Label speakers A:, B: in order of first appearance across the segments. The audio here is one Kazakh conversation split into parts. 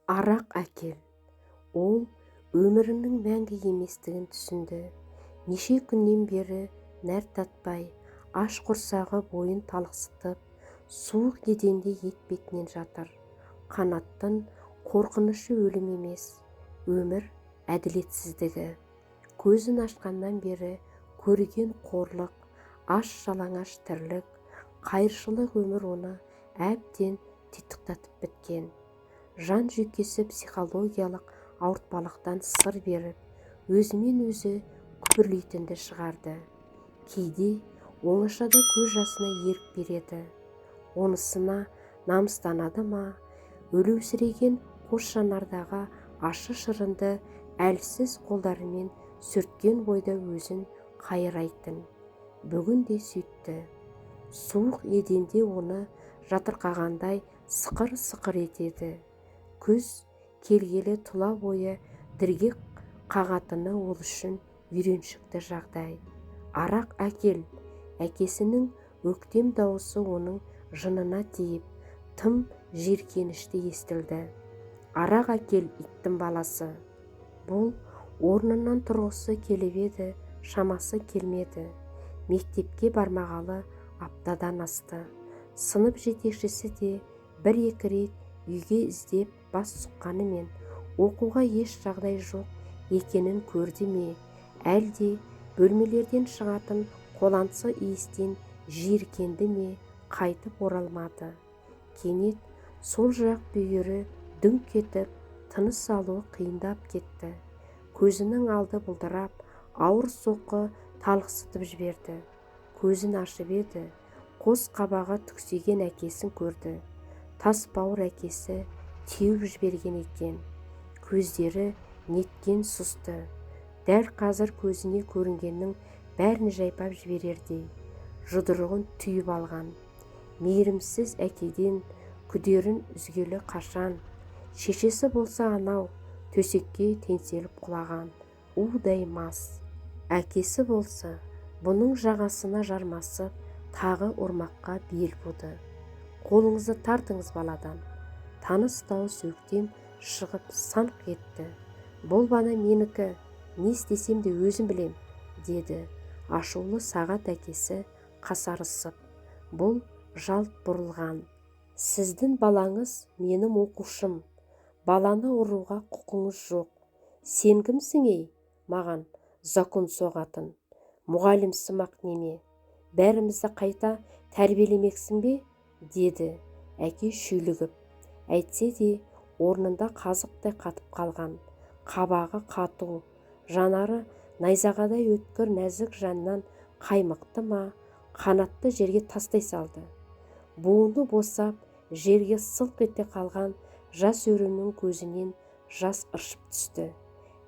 A: Арақ әкел. Ол өмірінің мәңгі еместігін түсінді. Неше күннен бері нәр татпай, аш құрсағы бойын талықсытып, суық еденде етпетінен жатыр. Қанаттың қорқынышы өлім емес, өмір әділетсіздігі. Көзін ашқаннан бері көрген қорлық, аш-жалаңаш тірлік, қайыршылық өмір оны әбден титықтатып біткен. Жан жүйкесі психологиялық ауыртпалықтан сыр беріп, өзімен өзі күбірлейтінді шығарды. Кейде оңашада көз жасына ерік береді. Онысына намыстанады ма, өлеусіреген қос жанардағы ащы шырынды әлсіз қолдарымен сүрткен бойда өзін қайрайтын. Бүгін де сөйтті. Суық еденде оны жатырқағандай сықыр-сықыр етеді. Күз келгелі тұла бойы діргек қағатыны ол үшін үйреншікті жағдай. Арақ әкел. Әкесінің өктем дауысы оның жынына тиіп, тым жиіркенішті естілді. Арақ әкел, иттің баласы. Бұл орнынан тұрғысы келіп еді, шамасы келмеді. Мектепке бармағалы аптадан асты. Сынып жетекшісі де бір-екі рет үйге іздеп бас сұққанымен оқуға еш жағдай жоқ екенін көрді ме, әлде бөлмелерден шығатын қолаңсы иістен жиіркенді ме, қайтып оралмады. Кенет сол жақ бүйірі дүңк етіп, тыныс алуы қиындап кетті. Көзінің алды бұлдырап, ауыр соққы талықсытып жіберді. Көзін ашып еді, қос қабағы түксиген әкесін көрді. Тас бауыр әкесі теуіп жіберген екен. Көздері неткен сұсты. Дәл қазір көзіне көрінгеннің бәрін жайпап жіберердей. Жұдырығын түйіп алған. Мейірімсіз әкеден күдерін үзгелі қашан. Шешесі болса анау төсекке теңселіп құлаған. Удай мас. Әкесі болса бұның жағасына жармасып, тағы ұрмаққа бел буды. Қолыңызды тартыңыз баладан. Таныс дауыс өктем шығып санқ етті. Бұл бана менікі, не істесем де өзім білем, деді ашулы сағат әкесі қасарысып. Бұл жалт бұрылған. Сіздің балаңыз менің оқушым. Баланы ұруға құқыңыз жоқ. Сен кімсің ей, маған закон соғатын? Мұғалімсімақ неме? Бәрімізді қайта тәрбиелемексің бе? Деді әке шүйлігіп. Әйтсе де орнында қазықтай қатып қалған. Қабағы қату, жанары найзағадай өткір нәзік жаннан қаймықты ма, қанатты жерге тастай салды. Буыны босап, жерге сылқ ете қалған жас өрімнің көзінен жас ыршып түсті.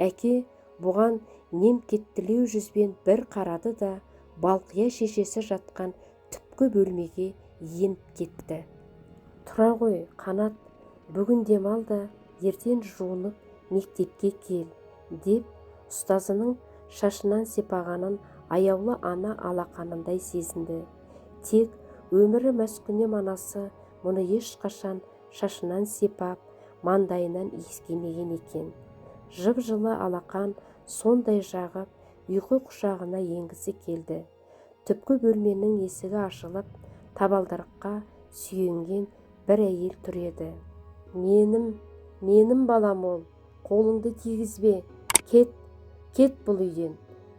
A: Әке бұған немкеттілеу жүзбен бір қарады да, балқия шешесі жатқан түпкі бөлмеге еніп кетті. Тұра ғой, Қанат, бүгін демал да, ертең жуынып мектепке кел, деп ұстазының шашынан сипағанын аяулы ана алақанындай сезінді. Тек өмірі мәскүнем анасы мұны ешқашан шашынан сипап, маңдайынан иіскемеген екен. Жып-жылы алақан сондай жағып, ұйқы құшағына енгісі келді. Түпкі бөлменің есігі ашылып, табалдырыққа сүйенген бір әйел тұр еді. Менім балам ол, қолыңды тигізбе, кет бұл үйден,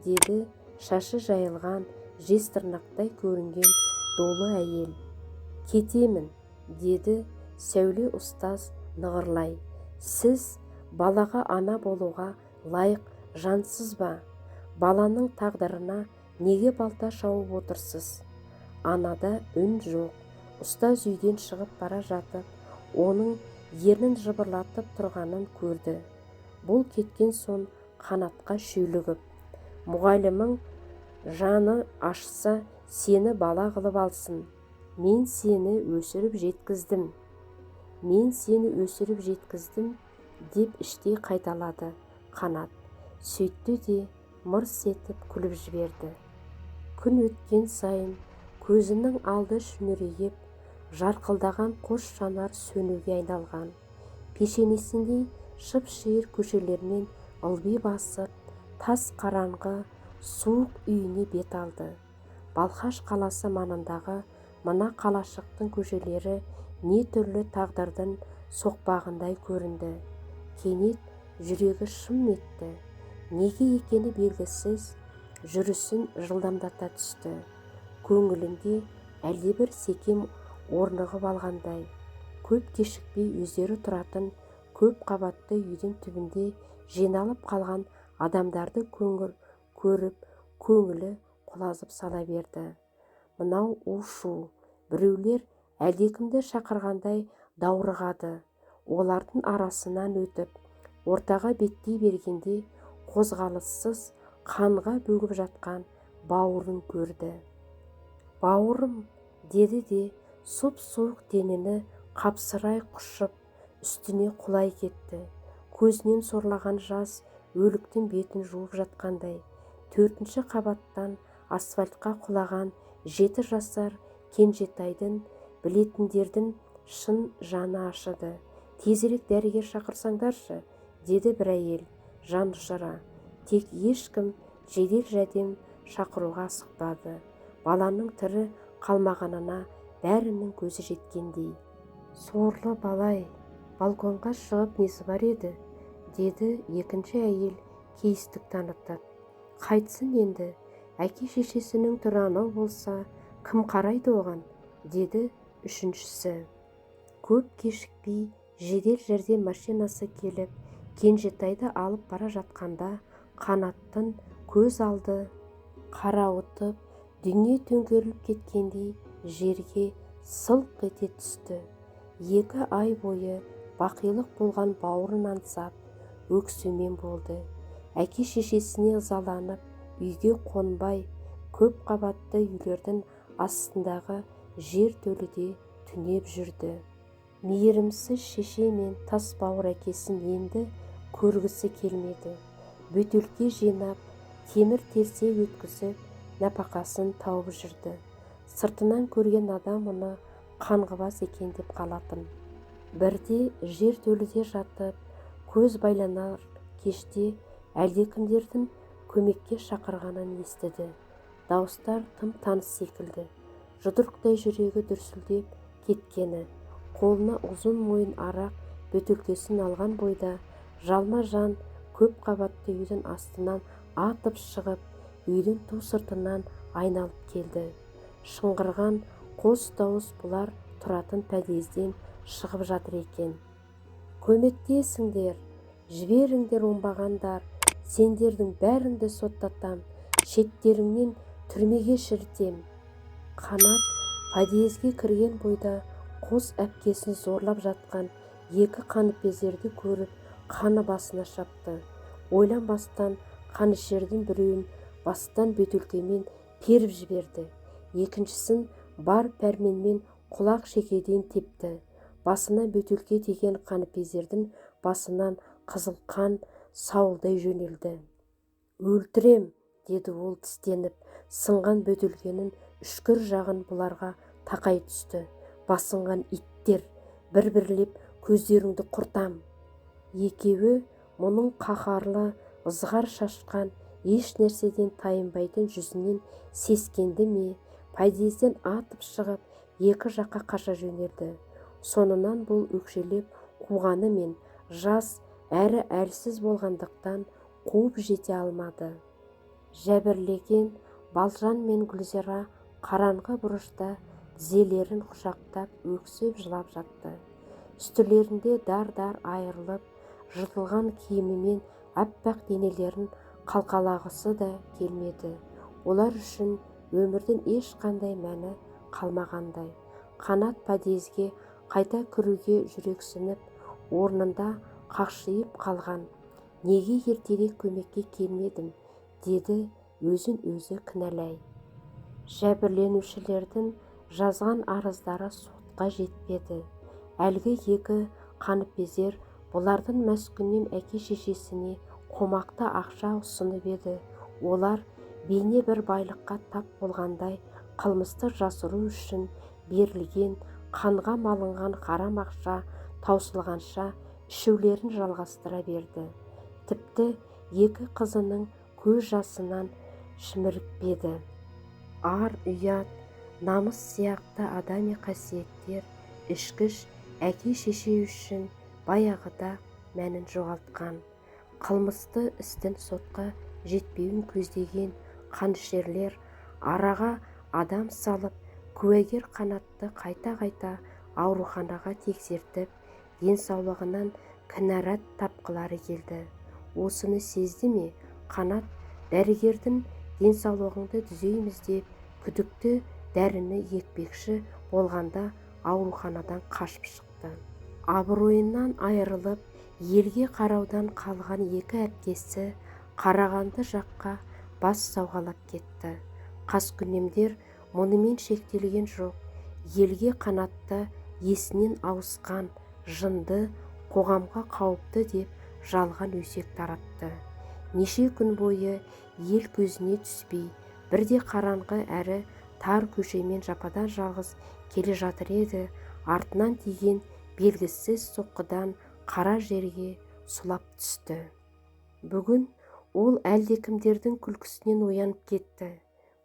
A: деді шашы жайылған, жез тырнақтай көрінген долы әйел. Кетемін, деді сәуле ұстаз нығырлай. Сіз балаға ана болуға лайық жансыз ба? Баланың тағдырына неге балта шауып отырсыз? Анада үн жоқ. Ұстаз үйден шығып бара жатып, оның ернін жыбырлатып тұрғанын көрді. Бұл кеткен соң Қанатқа шүйлігіп. Мұғалімің жаны ашса, сені бала қылып алсын. Мен сені өсіріп жеткіздім, деп іштей қайталады Қанат. Сөйтті де мырс етіп күліп жіберді. Күн өткен сайын көзінің алды шүңірейіп, жарқылдаған қос жанар сөнуге айналған. пешенесіндей шып-шиыр көшелермен ылби басып, тас қараңғы суық үйіне бет алды. Балқаш қаласы маңындағы мына қалашықтың көшелері не түрлі тағдырдың соқпағындай көрінді. Кенет жүрегі шым етті. Неге екені белгісіз жүрісін жылдамдата түсті. Көңілінде әлдебір секем орнығып алғандай. Көп кешікпей өздері тұратын көп қабатты үйдің түбінде жиналып қалған адамдарды көріп көңілі құлазып сала берді. Мынау у-шу, біреулер әлдекімді шақырғандай даурығады. Олардың арасынан өтіп, ортаға беттей бергенде қозғалыссыз қанға бөгіп жатқан бауырын көрді. «Бауырым!» деді де сұп-суық денені қапсырай құшып үстіне құлай кетті. Көзінен сорлаған жас өліктің бетін жуып жатқандай. 4-ші қабаттан асфальтқа құлаған 7 жасар Кенжетайдың білетіндердің шын жаны ашыды. «Тезірек дәрігер шақырсаңдаршы», деді бір әйел жан ұшыра. Тек ешкім жедел жәрдем шақыруға асықпады. Баланың тірі қалмағанына бәрінің көзі жеткендей. «Сорлы балай, балконға шығып несі бар еді?» деді екінші әйел кейістік танытып. «Қайтсын енді, әке-шешесінің түрі анау болса, кім қарайды оған?» деді үшіншісі. Көп кешікпей жедел жәрдем машинасы келіп, Кенжетайды алып бара жатқанда Қанаттың көз алды қарауытып, дүние төңкеріліп кеткендей жерге сылқ ете түсті. 2 ай бойы бақилық болған бауырын аңсап, өксумен болды. Әке-шешесіне ызаланып, үйге қонбай, көп қабатты үйлердің астындағы жер төліде түнеп жүрді. Мейірімсіз шеше мен тас бауыр әкесін енді көргісі келмеді. Бөтелке жинап, темір-терсек өткізіп, нәпақасын тауып жүрді. Сыртынан көрген адам оны қаңғыбас екен деп қалатын. Бірде жер төліде жатып, көз байланар кеште әлдекімдердің көмекке шақырғанын естіді. Дауыстар тым таныс секілді. Жұдырықтай жүрегі дүрсілдеп кеткені. Қолына ұзын мойын арақ бөтелкесін алған бойда жалма-жан көп қабатты үйдің астынан атып шығып, үйдің ту сыртынан айналып келді. Шыңғырған қос дауыс бұлар тұратын подъезден шығып жатыр екен. «Көмектесіңдер, жіберіңдер оңбағандар, сендердің бәріңді соттатам, шеттеріңнен түрмеге шірітем». Қанат подъезге кірген бойда қос әпкесін зорлап жатқан 2 қаныпезерді көріп, қаны басына шапты. Ойланбастан қанішердің біреуін бастан бөтелкемен періп жіберді. Екіншісін бар пәрменмен құлақ шекеден тепті. Басына бөтелке тиген қаныпезердің басынан қызыл қан сауылдай жөнелді. «Өлтірем», деді ол тістеніп, сынған бөтелкенің үшкір жағын бұларға тақай түсті. «Басынған иттер, бір-бірлеп көздеріңді құртам». Екеуі мұның қаһарлы ызғар шашқан еш нәрседен тайынбайтын жүзінен сескенді ме, подъезден атып шығып, 2 жаққа қаша жөнелді. Сонынан бұл өкшелеп қуғаны мен жас әрі әлсіз болғандықтан қуып жете алмады. Жәбірлеген Балжан мен Гүлзира қараңғы бұрышта тізелерін құшақтап өксіп жылап жатты. Үстілерінде дар-дар айырылып, жыртылған киімімен аппақ денелерін қалқалағысы да келмеді. Олар үшін өмірдің ешқандай мәні қалмағандай. Қанат подъезге қайта кіруге жүрексініп, орнында қақшиып қалған. «Неге ертерек көмекке келмедім?» деді өзін өзі кінәлай. Жәбірленушілердің жазған арыздары сотқа жетпеді. Әлгі 2 қаныпезер бұлардың мәскіннен әке-шешесіне қомақты ақша ұсынып еді. Олар бейне бір байлыққа тап болғандай қылмысты жасыру үшін берілген, қанға малынған харам ақша таусылғанша ішулерін жалғастыра берді. Тіпті екі қызының көз жасынан шімірікпеді. Ар, ұят, намыс сияқты адами қасиеттер ішкіш әке-шеше үшін баяғыда мәнін жоғалтқан. Қылмысты істің сотқа жетпеуін көздеген қанішерлер араға адам салып, куәгер Қанатты қайта-қайта ауруханаға тексертіп, денсаулығынан кінәрат тапқылары келді. Осыны сезді ме, Қанат дәрігердің денсаулығыңды түзейміз деп күдікті дәріні екпекші болғанда ауруханадан қашып шықты. Абыройынан айырылып, елге қараудан қалған екі әпкесі Қарағанды жаққа бас сауғалап кетті. Қаскүнемдер мұнымен шектелген жоқ. Елге Қанатты есінен ауысқан, жынды, қоғамға қауіпті деп жалған өсек таратты. Неше күн бойы ел көзіне түспей, бірде қараңғы әрі тар көшемен жападан жалғыз келе жатыр еді, артынан тиген белгісіз соққыдан қара жерге сұлап түсті. Бүгін ол әлдекімдердің күлкісінен оянып кетті.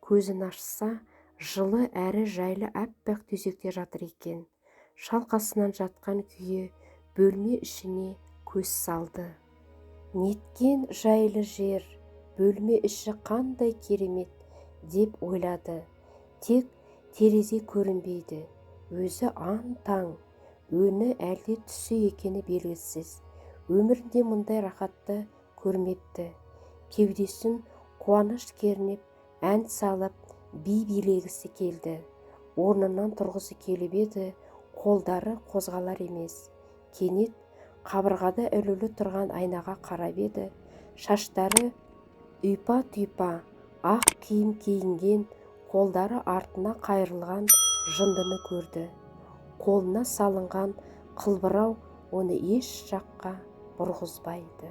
A: Көзін ашса, жылы әрі жайлы аппақ төсекте жатыр екен. Шалқасынан жатқан күйі бөлме ішіне көз салды. Неткен жайлы жер, бөлме іші қандай керемет деп ойлады. Тек терезе көрінбейді, өзі аң-таң, өні әлде түсі екені белгісіз. Өмірінде мұндай рахатты көрмепті. Кеудесін қуаныш кернеп, ән салып, би билегісі келді. Орнынан тұрғысы келіп еді, қолдары қозғалар емес. Кенет қабырғада ілулі тұрған айнаға қарап еді. Шаштары ұйпа-тұйпа, ақ киім киінген, қолдары артына қайырылған жындыны көрді. Қолына салынған қылбырау оны еш жаққа бұрғызбайды.